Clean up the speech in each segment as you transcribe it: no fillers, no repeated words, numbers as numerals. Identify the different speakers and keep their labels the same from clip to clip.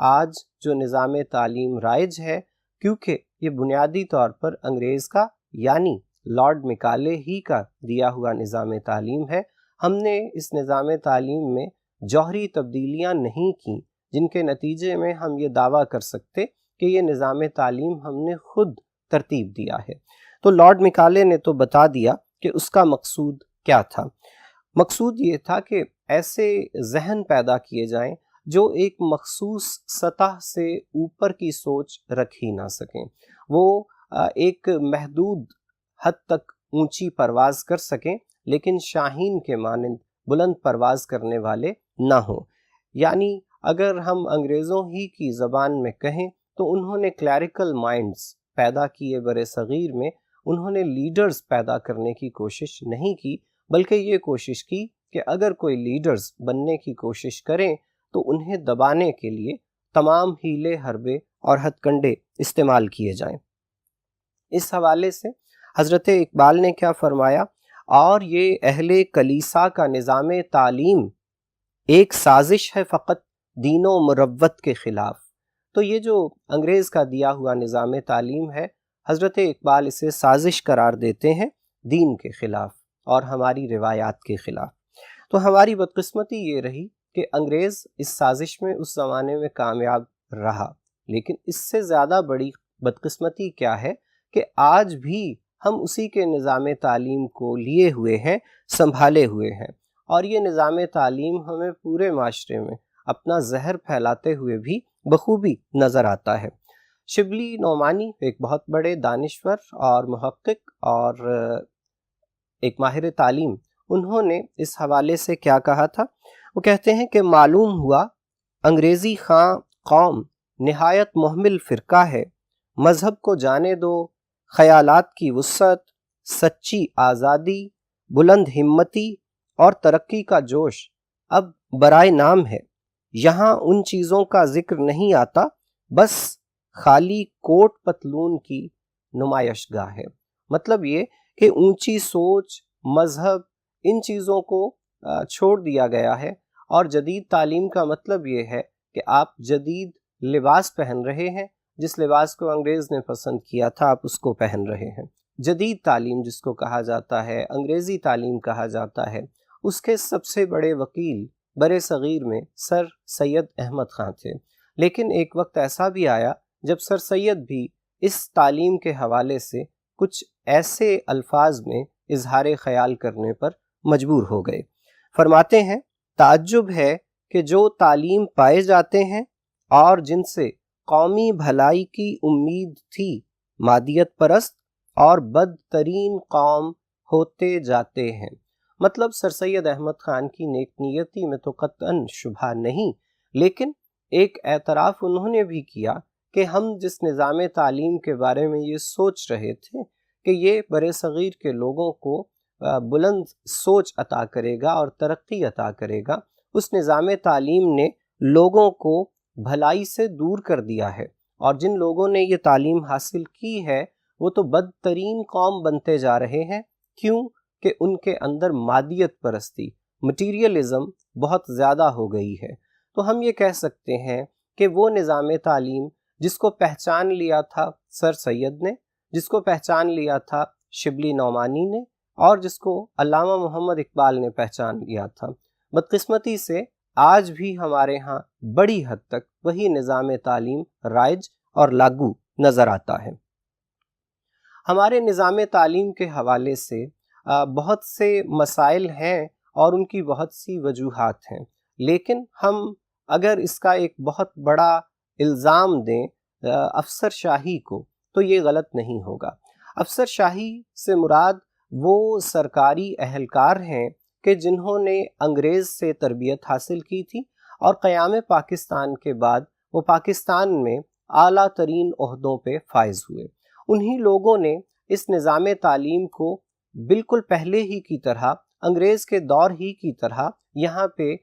Speaker 1: آج جو نظام تعلیم رائج ہے، کیونکہ یہ بنیادی طور پر انگریز کا یعنی لارڈ مکالے ہی کا دیا ہوا نظام تعلیم ہے، ہم نے اس نظام تعلیم میں جوہری تبدیلیاں نہیں کیں جن کے نتیجے میں ہم یہ دعویٰ کر سکتے کہ یہ نظام تعلیم ہم نے خود ترتیب دیا ہے۔ تو لارڈ مکالے نے تو بتا دیا کہ اس کا مقصود کیا تھا۔ مقصود یہ تھا کہ ایسے ذہن پیدا کیے جائیں جو ایک مخصوص سطح سے اوپر کی سوچ رکھ ہی نہ سکیں، وہ ایک محدود حد تک اونچی پرواز کر سکیں لیکن شاہین کے مانند بلند پرواز کرنے والے نہ ہوں۔ یعنی اگر ہم انگریزوں ہی کی زبان میں کہیں تو انہوں نے کلیریکل مائنڈز پیدا کیے برِ صغیر میں، انہوں نے لیڈرز پیدا کرنے کی کوشش نہیں کی، بلکہ یہ کوشش کی کہ اگر کوئی لیڈرز بننے کی کوشش کریں تو انہیں دبانے کے لیے تمام ہیلے حربے اور ہتھ کنڈے استعمال کیے جائیں۔ اس حوالے سے حضرت اقبال نے کیا فرمایا، اور یہ اہل کلیسا کا نظام تعلیم ایک سازش ہے فقط دین و مروت کے خلاف۔ تو یہ جو انگریز کا دیا ہوا نظام تعلیم ہے، حضرت اقبال اسے سازش قرار دیتے ہیں دین کے خلاف اور ہماری روایات کے خلاف۔ تو ہماری بدقسمتی یہ رہی کہ انگریز اس سازش میں اس زمانے میں کامیاب رہا، لیکن اس سے زیادہ بڑی بدقسمتی کیا ہے کہ آج بھی ہم اسی کے نظام تعلیم کو لیے ہوئے ہیں، سنبھالے ہوئے ہیں، اور یہ نظام تعلیم ہمیں پورے معاشرے میں اپنا زہر پھیلاتے ہوئے بھی بخوبی نظر آتا ہے۔ شبلی نعمانی ایک بہت بڑے دانشور اور محقق اور ایک ماہر تعلیم، انہوں نے اس حوالے سے کیا کہا تھا، وہ کہتے ہیں کہ معلوم ہوا انگریزی خاں قوم نہایت محمل فرقہ ہے، مذہب کو جانے دو، خیالات کی وسعت، سچی آزادی، بلند ہمتی اور ترقی کا جوش اب برائے نام ہے، یہاں ان چیزوں کا ذکر نہیں آتا، بس خالی کوٹ پتلون کی نمائش گاہ ہے۔ مطلب یہ کہ اونچی سوچ، مذہب، ان چیزوں کو چھوڑ دیا گیا ہے، اور جدید تعلیم کا مطلب یہ ہے کہ آپ جدید لباس پہن رہے ہیں، جس لباس کو انگریز نے پسند کیا تھا آپ اس کو پہن رہے ہیں۔ جدید تعلیم جس کو کہا جاتا ہے، انگریزی تعلیم کہا جاتا ہے، اس کے سب سے بڑے وکیل برِ صغیر میں سر سید احمد خاں تھے، لیکن ایک وقت ایسا بھی آیا جب سر سید بھی اس تعلیم کے حوالے سے کچھ ایسے الفاظ میں اظہار خیال کرنے پر مجبور ہو گئے۔ فرماتے ہیں، تعجب ہے کہ جو تعلیم پائے جاتے ہیں اور جن سے قومی بھلائی کی امید تھی، مادیت پرست اور بدترین قوم ہوتے جاتے ہیں۔ مطلب سر سید احمد خان کی نیک نیتی میں تو قطعاً شبہ نہیں، لیکن ایک اعتراف انہوں نے بھی کیا کہ ہم جس نظام تعلیم کے بارے میں یہ سوچ رہے تھے کہ یہ برِ صغیر کے لوگوں کو بلند سوچ عطا کرے گا اور ترقی عطا کرے گا، اس نظام تعلیم نے لوگوں کو بھلائی سے دور کر دیا ہے، اور جن لوگوں نے یہ تعلیم حاصل کی ہے وہ تو بدترین قوم بنتے جا رہے ہیں۔ کیوں؟ کہ ان کے اندر مادیت پرستی، مٹیریلزم بہت زیادہ ہو گئی ہے۔ تو ہم یہ کہہ سکتے ہیں کہ وہ نظام تعلیم جس کو پہچان لیا تھا سر سید نے، جس کو پہچان لیا تھا شبلی نعمانی نے، اور جس کو علامہ محمد اقبال نے پہچان لیا تھا، بدقسمتی سے آج بھی ہمارے ہاں بڑی حد تک وہی نظام تعلیم رائج اور لاگو نظر آتا ہے۔ ہمارے نظام تعلیم کے حوالے سے بہت سے مسائل ہیں اور ان کی بہت سی وجوہات ہیں، لیکن ہم اگر اس کا ایک بہت بڑا الزام دیں افسر شاہی کو تو یہ غلط نہیں ہوگا۔ افسر شاہی سے مراد وہ سرکاری اہلکار ہیں کہ جنہوں نے انگریز سے تربیت حاصل کی تھی اور قیام پاکستان کے بعد وہ پاکستان میں اعلیٰ ترین عہدوں پہ فائز ہوئے۔ انہی لوگوں نے اس نظام تعلیم کو بالکل پہلے ہی کی طرح، انگریز کے دور ہی کی طرح یہاں پہ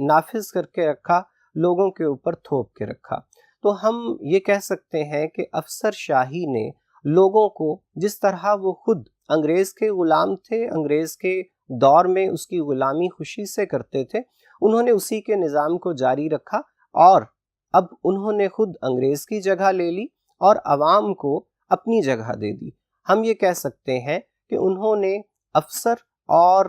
Speaker 1: نافذ کر کے رکھا، لوگوں کے اوپر تھوپ کے رکھا۔ تو ہم یہ کہہ سکتے ہیں کہ افسر شاہی نے لوگوں کو جس طرح وہ خود انگریز کے غلام تھے، انگریز کے دور میں اس کی غلامی خوشی سے کرتے تھے، انہوں نے اسی کے نظام کو جاری رکھا اور اب انہوں نے خود انگریز کی جگہ لے لی اور عوام کو اپنی جگہ دے دی۔ ہم یہ کہہ سکتے ہیں کہ انہوں نے افسر اور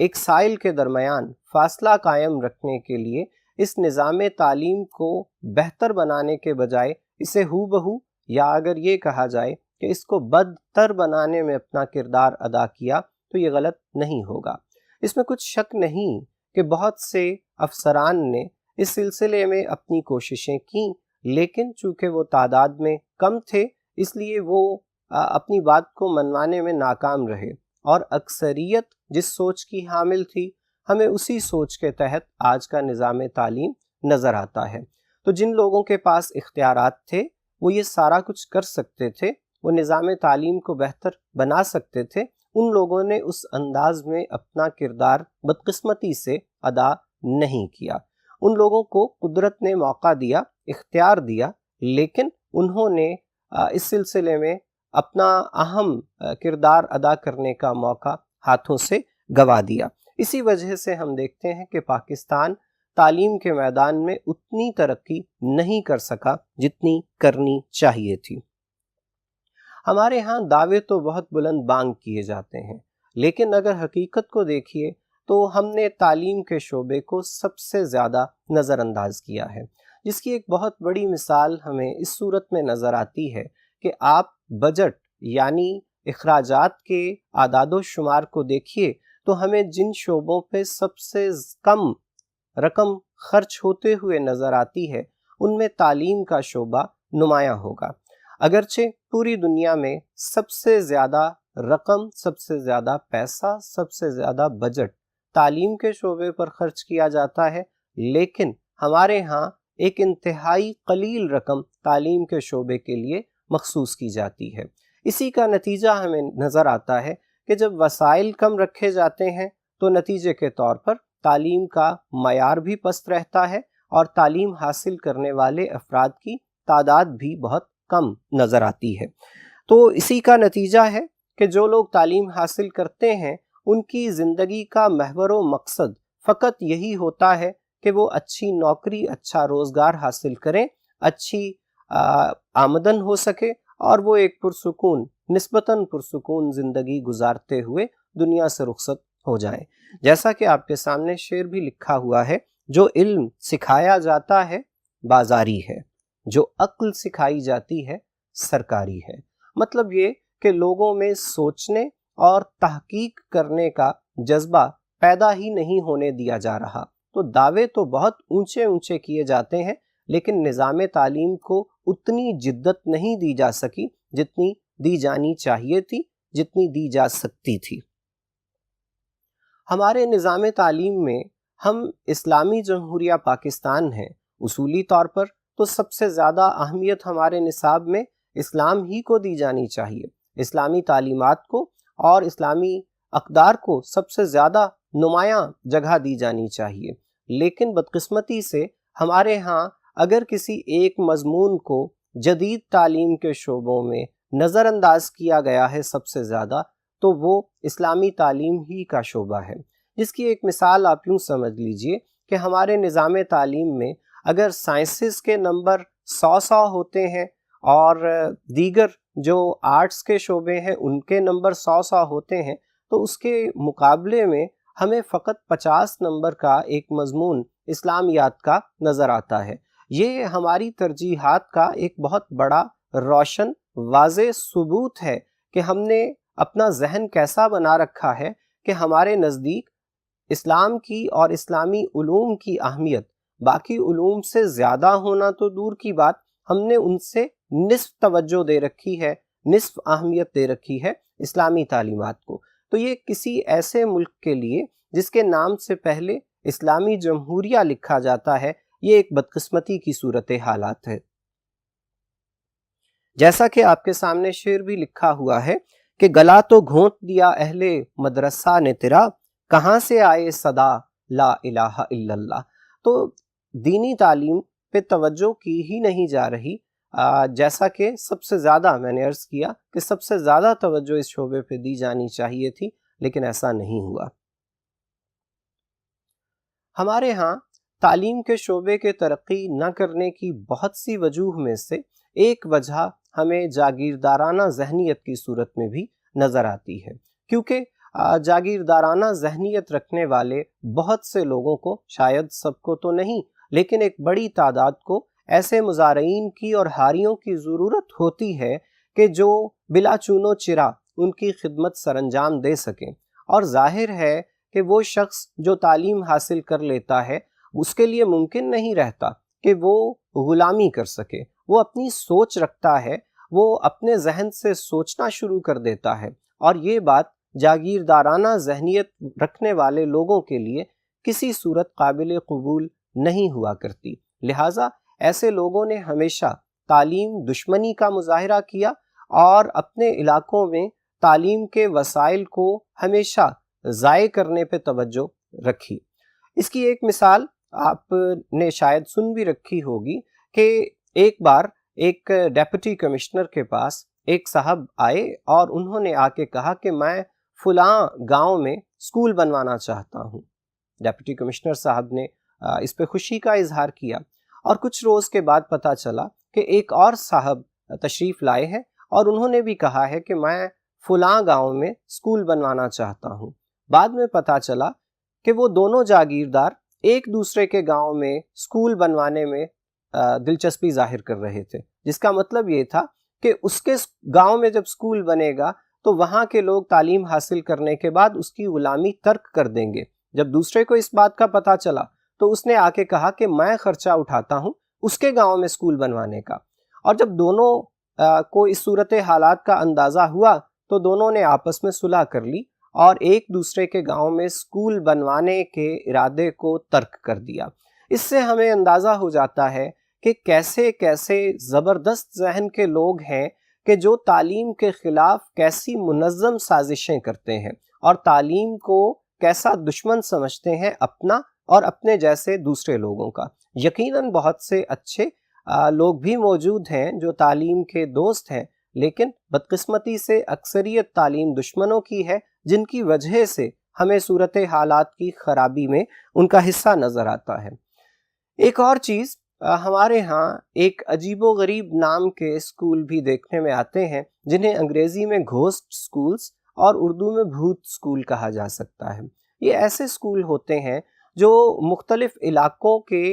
Speaker 1: ایک سائل کے درمیان فاصلہ قائم رکھنے کے لیے اس نظام تعلیم کو بہتر بنانے کے بجائے اسے ہو بہو، یا اگر یہ کہا جائے کہ اس کو بدتر بنانے میں اپنا کردار ادا کیا تو یہ غلط نہیں ہوگا۔ اس میں کچھ شک نہیں کہ بہت سے افسران نے اس سلسلے میں اپنی کوششیں کیں، لیکن چونکہ وہ تعداد میں کم تھے اس لیے وہ اپنی بات کو منوانے میں ناکام رہے، اور اکثریت جس سوچ کی حامل تھی ہمیں اسی سوچ کے تحت آج کا نظام تعلیم نظر آتا ہے۔ تو جن لوگوں کے پاس اختیارات تھے وہ یہ سارا کچھ کر سکتے تھے، وہ نظام تعلیم کو بہتر بنا سکتے تھے، ان لوگوں نے اس انداز میں اپنا کردار بدقسمتی سے ادا نہیں کیا۔ ان لوگوں کو قدرت نے موقع دیا، اختیار دیا، لیکن انہوں نے اس سلسلے میں اپنا اہم کردار ادا کرنے کا موقع ہاتھوں سے گوا دیا۔ اسی وجہ سے ہم دیکھتے ہیں کہ پاکستان تعلیم کے میدان میں اتنی ترقی نہیں کر سکا جتنی کرنی چاہیے تھی۔ ہمارے ہاں دعوے تو بہت بلند بانگ کیے جاتے ہیں، لیکن اگر حقیقت کو دیکھیے تو ہم نے تعلیم کے شعبے کو سب سے زیادہ نظر انداز کیا ہے، جس کی ایک بہت بڑی مثال ہمیں اس صورت میں نظر آتی ہے کہ آپ بجٹ یعنی اخراجات کے اعداد و شمار کو دیکھیے تو ہمیں جن شعبوں پہ سب سے کم رقم خرچ ہوتے ہوئے نظر آتی ہے ان میں تعلیم کا شعبہ نمایاں ہوگا۔ اگرچہ پوری دنیا میں سب سے زیادہ رقم، سب سے زیادہ پیسہ، سب سے زیادہ بجٹ تعلیم کے شعبے پر خرچ کیا جاتا ہے، لیکن ہمارے ہاں ایک انتہائی قلیل رقم تعلیم کے شعبے کے لیے مخصوص کی جاتی ہے۔ اسی کا نتیجہ ہمیں نظر آتا ہے کہ جب وسائل کم رکھے جاتے ہیں تو نتیجے کے طور پر تعلیم کا معیار بھی پست رہتا ہے اور تعلیم حاصل کرنے والے افراد کی تعداد بھی بہت کم نظر آتی ہے۔ تو اسی کا نتیجہ ہے کہ جو لوگ تعلیم حاصل کرتے ہیں ان کی زندگی کا محور و مقصد فقط یہی ہوتا ہے کہ وہ اچھی نوکری، اچھا روزگار حاصل کریں، اچھی آمدن ہو سکے اور وہ ایک پرسکون، نسبتاً پرسکون زندگی گزارتے ہوئے دنیا سے رخصت ہو جائیں۔ جیسا کہ آپ کے سامنے شعر بھی لکھا ہوا ہے، جو علم سکھایا جاتا ہے بازاری ہے، جو عقل سکھائی جاتی ہے سرکاری ہے۔ مطلب یہ کہ لوگوں میں سوچنے اور تحقیق کرنے کا جذبہ پیدا ہی نہیں ہونے دیا جا رہا۔ تو دعوے تو بہت اونچے اونچے کیے جاتے ہیں، لیکن نظام تعلیم کو اتنی جدت نہیں دی جا سکی جتنی دی جانی چاہیے تھی، جتنی دی جا سکتی تھی۔ ہمارے نظام تعلیم میں ہم اسلامی جمہوریہ پاکستان ہیں، اصولی طور پر تو سب سے زیادہ اہمیت ہمارے نصاب میں اسلام ہی کو دی جانی چاہیے، اسلامی تعلیمات کو اور اسلامی اقدار کو سب سے زیادہ نمایاں جگہ دی جانی چاہیے۔ لیکن بدقسمتی سے ہمارے ہاں اگر کسی ایک مضمون کو جدید تعلیم کے شعبوں میں نظر انداز کیا گیا ہے سب سے زیادہ، تو وہ اسلامی تعلیم ہی کا شعبہ ہے، جس کی ایک مثال آپ یوں سمجھ لیجئے کہ ہمارے نظام تعلیم میں اگر سائنسز کے نمبر 100 ہوتے ہیں اور دیگر جو آرٹس کے شعبے ہیں ان کے نمبر 100 ہوتے ہیں، تو اس کے مقابلے میں ہمیں فقط 50 نمبر کا ایک مضمون اسلامیات کا نظر آتا ہے۔ یہ ہماری ترجیحات کا ایک بہت بڑا روشن واضح ثبوت ہے کہ ہم نے اپنا ذہن کیسا بنا رکھا ہے کہ ہمارے نزدیک اسلام کی اور اسلامی علوم کی اہمیت باقی علوم سے زیادہ ہونا تو دور کی بات، ہم نے ان سے نصف توجہ دے رکھی ہے، نصف اہمیت دے رکھی ہے اسلامی تعلیمات کو۔ تو یہ کسی ایسے ملک کے لیے جس کے نام سے پہلے اسلامی جمہوریہ لکھا جاتا ہے، یہ ایک بدقسمتی کی صورت حالات ہے۔ جیسا کہ آپ کے سامنے شعر بھی لکھا ہوا ہے کہ گلا تو گھونٹ دیا اہل مدرسہ نے تیرا، کہاں سے آئے صدا لا الہ الا اللہ۔ تو دینی تعلیم پہ توجہ کی ہی نہیں جا رہی، جیسا کہ سب سے زیادہ میں نے عرض کیا کہ سب سے زیادہ توجہ اس شعبے پہ دی جانی چاہیے تھی، لیکن ایسا نہیں ہوا۔ ہمارے ہاں تعلیم کے شعبے کے ترقی نہ کرنے کی بہت سی وجوہ میں سے ایک وجہ ہمیں جاگیردارانہ ذہنیت کی صورت میں بھی نظر آتی ہے، کیونکہ جاگیردارانہ ذہنیت رکھنے والے بہت سے لوگوں کو، شاید سب کو تو نہیں لیکن ایک بڑی تعداد کو، ایسے مزارعین کی اور حاریوں کی ضرورت ہوتی ہے کہ جو بلا چون و چرا ان کی خدمت سر انجام دے سکیں، اور ظاہر ہے کہ وہ شخص جو تعلیم حاصل کر لیتا ہے اس کے لیے ممکن نہیں رہتا کہ وہ غلامی کر سکے، وہ اپنی سوچ رکھتا ہے، وہ اپنے ذہن سے سوچنا شروع کر دیتا ہے، اور یہ بات جاگیردارانہ ذہنیت رکھنے والے لوگوں کے لیے کسی صورت قابل قبول نہیں ہوا کرتی۔ لہٰذا ایسے لوگوں نے ہمیشہ تعلیم دشمنی کا مظاہرہ کیا اور اپنے علاقوں میں تعلیم کے وسائل کو ہمیشہ ضائع کرنے پہ توجہ رکھی۔ اس کی ایک مثال آپ نے شاید سن بھی رکھی ہوگی کہ ایک بار ایک ڈیپٹی کمشنر کے پاس ایک صاحب آئے اور انہوں نے آ کے کہا کہ میں فلاں گاؤں میں اسکول بنوانا چاہتا ہوں۔ ڈیپٹی کمشنر صاحب نے اس پہ خوشی کا اظہار کیا، اور کچھ روز کے بعد پتہ چلا کہ ایک اور صاحب تشریف لائے ہیں اور انہوں نے بھی کہا ہے کہ میں فلاں گاؤں میں اسکول بنوانا چاہتا ہوں۔ بعد میں پتہ چلا کہ وہ دونوں جاگیردار ایک دوسرے کے گاؤں میں اسکول بنوانے میں دلچسپی ظاہر کر رہے تھے، جس کا مطلب یہ تھا کہ اس کے گاؤں میں جب اسکول بنے گا تو وہاں کے لوگ تعلیم حاصل کرنے کے بعد اس کی غلامی ترک کر دیں گے۔ جب دوسرے کو اس بات کا پتہ چلا تو اس نے آ کے کہا کہ میں خرچہ اٹھاتا ہوں اس کے گاؤں میں اسکول بنوانے کا، اور جب دونوں کو اس صورت حالات کا اندازہ ہوا تو دونوں نے آپس میں صلح کر لی اور ایک دوسرے کے گاؤں میں اسکول بنوانے کے ارادے کو ترک کر دیا۔ اس سے ہمیں اندازہ ہو جاتا ہے کہ کیسے کیسے زبردست ذہن کے لوگ ہیں کہ جو تعلیم کے خلاف کیسی منظم سازشیں کرتے ہیں اور تعلیم کو کیسا دشمن سمجھتے ہیں اپنا اور اپنے جیسے دوسرے لوگوں کا۔ یقیناً بہت سے اچھے لوگ بھی موجود ہیں جو تعلیم کے دوست ہیں، لیکن بدقسمتی سے اکثریت تعلیم دشمنوں کی ہے، جن کی وجہ سے ہمیں صورت حالات کی خرابی میں ان کا حصہ نظر آتا ہے۔ ایک اور چیز، ہمارے ہاں ایک عجیب و غریب نام کے اسکول بھی دیکھنے میں آتے ہیں جنہیں انگریزی میں گھوسٹ اسکولز اور اردو میں بھوت اسکول کہا جا سکتا ہے۔ یہ ایسے اسکول ہوتے ہیں جو مختلف علاقوں کے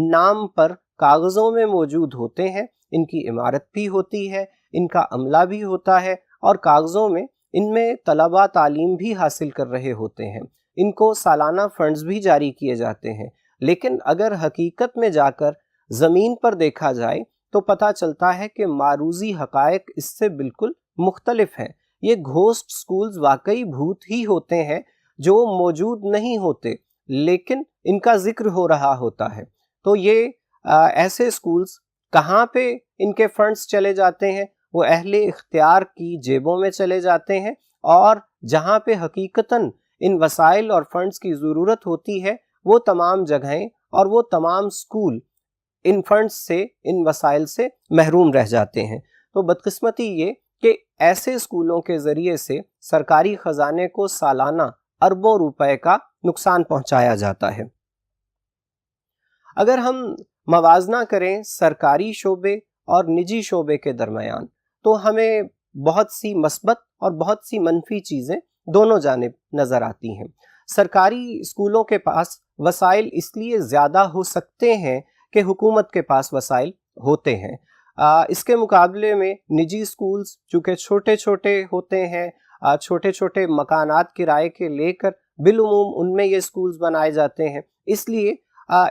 Speaker 1: نام پر کاغذوں میں موجود ہوتے ہیں، ان کی عمارت بھی ہوتی ہے، ان کا عملہ بھی ہوتا ہے، اور کاغذوں میں ان میں طلبہ تعلیم بھی حاصل کر رہے ہوتے ہیں، ان کو سالانہ فنڈز بھی جاری کیے جاتے ہیں، لیکن اگر حقیقت میں جا کر زمین پر دیکھا جائے تو پتہ چلتا ہے کہ معروضی حقائق اس سے بالکل مختلف ہیں۔ یہ گھوسٹ اسکولز واقعی بھوت ہی ہوتے ہیں جو موجود نہیں ہوتے لیکن ان کا ذکر ہو رہا ہوتا ہے۔ تو یہ ایسے اسکولز کہاں پہ ان کے فنڈز چلے جاتے ہیں؟ وہ اہل اختیار کی جیبوں میں چلے جاتے ہیں، اور جہاں پہ حقیقتاً ان وسائل اور فنڈز کی ضرورت ہوتی ہے وہ تمام جگہیں اور وہ تمام اسکول ان فنڈز سے، ان وسائل سے محروم رہ جاتے ہیں۔ تو بدقسمتی یہ کہ ایسے اسکولوں کے ذریعے سے سرکاری خزانے کو سالانہ اربوں روپے کا نقصان پہنچایا جاتا ہے۔ اگر ہم موازنہ کریں سرکاری شعبے اور نجی شعبے کے درمیان تو ہمیں بہت سی مثبت اور بہت سی منفی چیزیں دونوں جانب نظر آتی ہیں۔ سرکاری اسکولوں کے پاس وسائل اس لیے زیادہ ہو سکتے ہیں کہ حکومت کے پاس وسائل ہوتے ہیں۔ اس کے مقابلے میں نجی اسکولز چونکہ چھوٹے چھوٹے ہوتے ہیں، چھوٹے چھوٹے مکانات کرائے کے لے کر بالعموم ان میں یہ اسکولز بنائے جاتے ہیں، اس لیے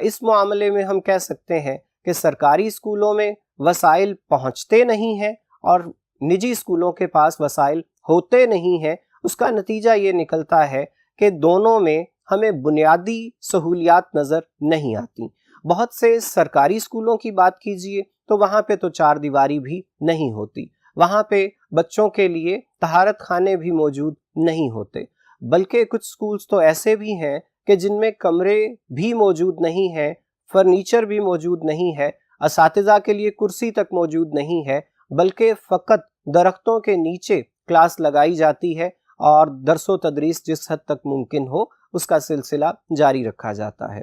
Speaker 1: اس معاملے میں ہم کہہ سکتے ہیں کہ سرکاری اسکولوں میں وسائل پہنچتے نہیں ہیں اور نجی اسکولوں کے پاس وسائل ہوتے نہیں ہیں۔ اس کا نتیجہ یہ نکلتا ہے کہ دونوں میں ہمیں بنیادی سہولیات نظر نہیں آتی۔ بہت سے سرکاری اسکولوں کی بات کیجئے تو وہاں پہ تو چار دیواری بھی نہیں ہوتی، وہاں پہ بچوں کے لیے طہارت خانے بھی موجود نہیں ہوتے، بلکہ کچھ اسکولز تو ایسے بھی ہیں کہ جن میں کمرے بھی موجود نہیں ہیں، فرنیچر بھی موجود نہیں ہے، اساتذہ کے لیے کرسی تک موجود نہیں ہے، بلکہ فقط درختوں کے نیچے کلاس لگائی جاتی ہے اور درس و تدریس جس حد تک ممکن ہو اس کا سلسلہ جاری رکھا جاتا ہے۔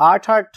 Speaker 1: 8-8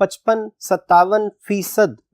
Speaker 1: 55-57%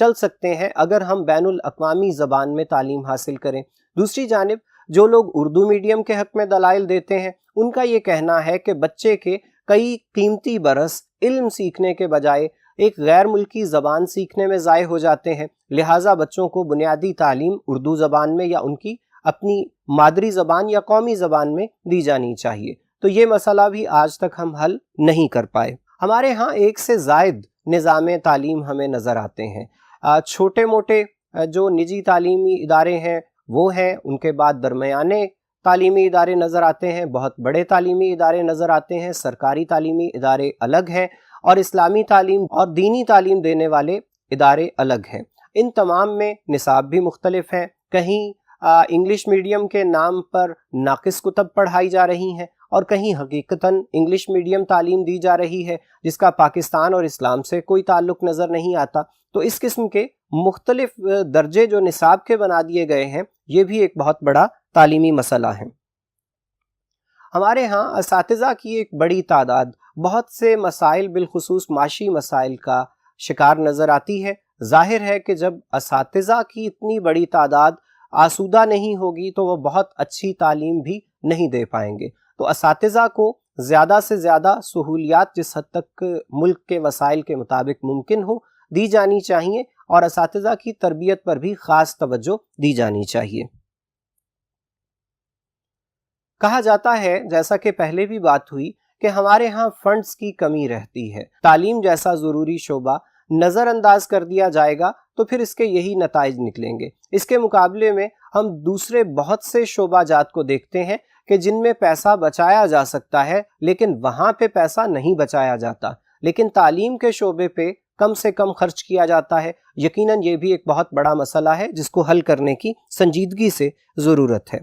Speaker 1: چل سکتے ہیں اگر ہم بین الاقوامی زبان میں تعلیم حاصل کریں۔ دوسری جانب جو لوگ اردو میڈیم کے حق میں دلائل دیتے ہیں، ان کا یہ کہنا ہے کہ بچے کے کئی قیمتی برس علم سیکھنے کے بجائے ایک غیر ملکی زبان سیکھنے میں ضائع ہو جاتے ہیں، لہٰذا بچوں کو بنیادی تعلیم اردو زبان میں یا ان کی اپنی مادری زبان یا قومی زبان میں دی جانی چاہیے۔ تو یہ مسئلہ بھی آج تک ہم حل نہیں کر پائے۔ ہمارے ہاں ایک سے زائد نظام تعلیم ہمیں نظر آتے ہیں۔ چھوٹے موٹے جو نجی تعلیمی ادارے ہیں وہ ہیں، ان کے بعد درمیانے تعلیمی ادارے نظر آتے ہیں، بہت بڑے تعلیمی ادارے نظر آتے ہیں، سرکاری تعلیمی ادارے الگ ہیں، اور اسلامی تعلیم اور دینی تعلیم دینے والے ادارے الگ ہیں۔ ان تمام میں نصاب بھی مختلف ہیں، کہیں انگلش میڈیم کے نام پر ناقص کتب پڑھائی جا رہی ہیں، اور کہیں حقیقتاً انگلش میڈیم تعلیم دی جا رہی ہے جس کا پاکستان اور اسلام سے کوئی تعلق نظر نہیں آتا۔ تو اس قسم کے مختلف درجے جو نصاب کے بنا دیے گئے ہیں، یہ بھی ایک بہت بڑا تعلیمی مسئلہ ہے۔ ہمارے ہاں اساتذہ کی ایک بڑی تعداد بہت سے مسائل بالخصوص معاشی مسائل کا شکار نظر آتی ہے۔ ظاہر ہے کہ جب اساتذہ کی اتنی بڑی تعداد آسودہ نہیں ہوگی تو وہ بہت اچھی تعلیم بھی نہیں دے پائیں گے۔ تو اساتذہ کو زیادہ سے زیادہ سہولیات جس حد تک ملک کے وسائل کے مطابق ممکن ہو دی جانی چاہیے، اور اساتذہ کی تربیت پر بھی خاص توجہ دی جانی چاہیے۔ کہا جاتا ہے، جیسا کہ پہلے بھی بات ہوئی، کہ ہمارے ہاں فنڈز کی کمی رہتی ہے۔ تعلیم جیسا ضروری شعبہ نظر انداز کر دیا جائے گا تو پھر اس کے یہی نتائج نکلیں گے۔ اس کے مقابلے میں ہم دوسرے بہت سے شعبہ جات کو دیکھتے ہیں کہ جن میں پیسہ بچایا جا سکتا ہے لیکن وہاں پہ پیسہ نہیں بچایا جاتا، لیکن تعلیم کے شعبے پہ کم سے کم خرچ کیا جاتا ہے۔ یقیناً یہ بھی ایک بہت بڑا مسئلہ ہے جس کو حل کرنے کی سنجیدگی سے ضرورت ہے۔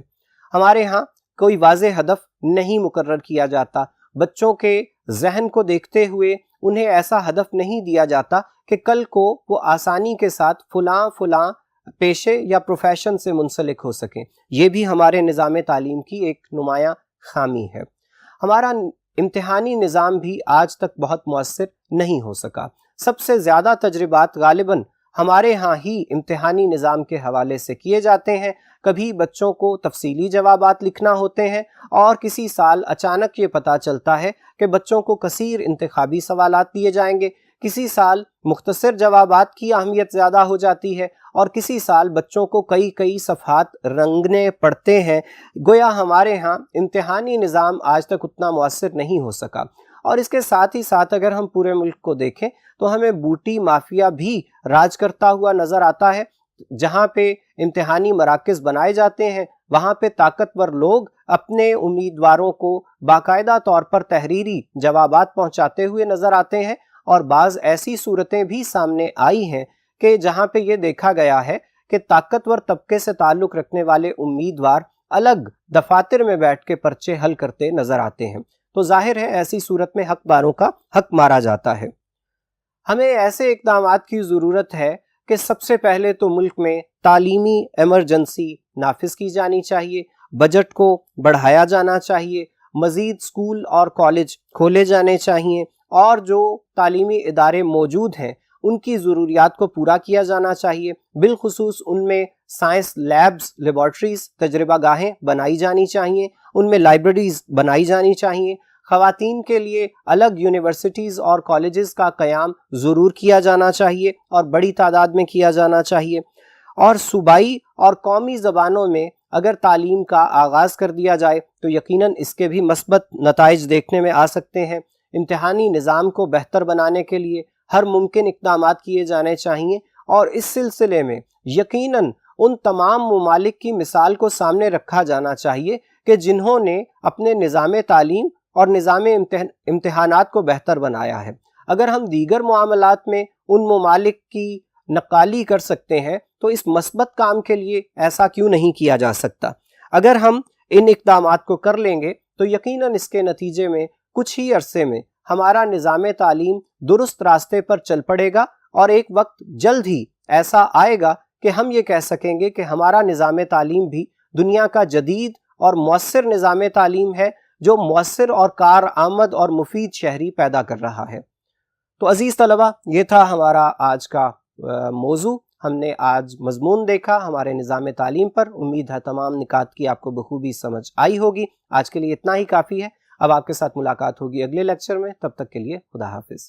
Speaker 1: ہمارے ہاں کوئی واضح ہدف نہیں مقرر کیا جاتا، بچوں کے ذہن کو دیکھتے ہوئے انہیں ایسا ہدف نہیں دیا جاتا کہ کل کو وہ آسانی کے ساتھ فلاں پیشے یا پروفیشن سے منسلک ہو سکیں۔ یہ بھی ہمارے نظام تعلیم کی ایک نمایاں خامی ہے۔ ہمارا امتحانی نظام بھی آج تک بہت مؤثر نہیں ہو سکا۔ سب سے زیادہ تجربات غالباً ہمارے ہاں ہی امتحانی نظام کے حوالے سے کیے جاتے ہیں۔ کبھی بچوں کو تفصیلی جوابات لکھنا ہوتے ہیں، اور کسی سال اچانک یہ پتہ چلتا ہے کہ بچوں کو کثیر انتخابی سوالات دیے جائیں گے، کسی سال مختصر جوابات کی اہمیت زیادہ ہو جاتی ہے، اور کسی سال بچوں کو کئی صفحات رنگنے پڑتے ہیں۔ گویا ہمارے ہاں امتحانی نظام آج تک اتنا مؤثر نہیں ہو سکا۔ اور اس کے ساتھ ہی ساتھ اگر ہم پورے ملک کو دیکھیں تو ہمیں بوٹی مافیا بھی راج کرتا ہوا نظر آتا ہے۔ جہاں پہ امتحانی مراکز بنائے جاتے ہیں وہاں پہ طاقتور لوگ اپنے امیدواروں کو باقاعدہ طور پر تحریری جوابات پہنچاتے ہوئے نظر آتے ہیں، اور بعض ایسی صورتیں بھی سامنے آئی ہیں کہ جہاں پہ یہ دیکھا گیا ہے کہ طاقتور طبقے سے تعلق رکھنے والے امیدوار الگ دفاتر میں بیٹھ کے پرچے حل کرتے نظر آتے ہیں۔ تو ظاہر ہے ایسی صورت میں حقداروں کا حق مارا جاتا ہے۔ ہمیں ایسے اقدامات کی ضرورت ہے کہ سب سے پہلے تو ملک میں تعلیمی ایمرجنسی نافذ کی جانی چاہیے، بجٹ کو بڑھایا جانا چاہیے، مزید اسکول اور کالج کھولے جانے چاہیے، اور جو تعلیمی ادارے موجود ہیں ان کی ضروریات کو پورا کیا جانا چاہیے۔ بالخصوص ان میں سائنس لیبز، لیبارٹریز، تجربہ گاہیں بنائی جانی چاہیے، ان میں لائبریریز بنائی جانی چاہیے۔ خواتین کے لیے الگ یونیورسٹیز اور کالجز کا قیام ضرور کیا جانا چاہیے، اور بڑی تعداد میں کیا جانا چاہیے۔ اور صوبائی اور قومی زبانوں میں اگر تعلیم کا آغاز کر دیا جائے تو یقیناً اس کے بھی مثبت نتائج دیکھنے میں آ سکتے ہیں۔ امتحانی نظام کو بہتر بنانے کے لیے ہر ممکن اقدامات کیے جانے چاہیے، اور اس سلسلے میں یقیناً ان تمام ممالک کی مثال کو سامنے رکھا جانا چاہیے کہ جنہوں نے اپنے نظام تعلیم اور نظام امتحانات کو بہتر بنایا ہے۔ اگر ہم دیگر معاملات میں ان ممالک کی نقالی کر سکتے ہیں تو اس مثبت کام کے لیے ایسا کیوں نہیں کیا جا سکتا؟ اگر ہم ان اقدامات کو کر لیں گے تو یقیناً اس کے نتیجے میں کچھ ہی عرصے میں ہمارا نظام تعلیم درست راستے پر چل پڑے گا، اور ایک وقت جلد ہی ایسا آئے گا کہ ہم یہ کہہ سکیں گے کہ ہمارا نظام تعلیم بھی دنیا کا جدید اور مؤثر نظام تعلیم ہے جو مؤثر اور کارآمد اور مفید شہری پیدا کر رہا ہے۔ تو عزیز طلبہ، یہ تھا ہمارا آج کا موضوع ہم نے آج مضمون دیکھا ہمارے نظام تعلیم پر. امید ہے تمام نکات کی آپ کو بخوبی سمجھ آئی ہوگی. آج کے لیے اتنا ہی کافی ہے. اب آپ کے ساتھ ملاقات ہوگی اگلے لیکچر میں. تب تک کے لیے خدا حافظ.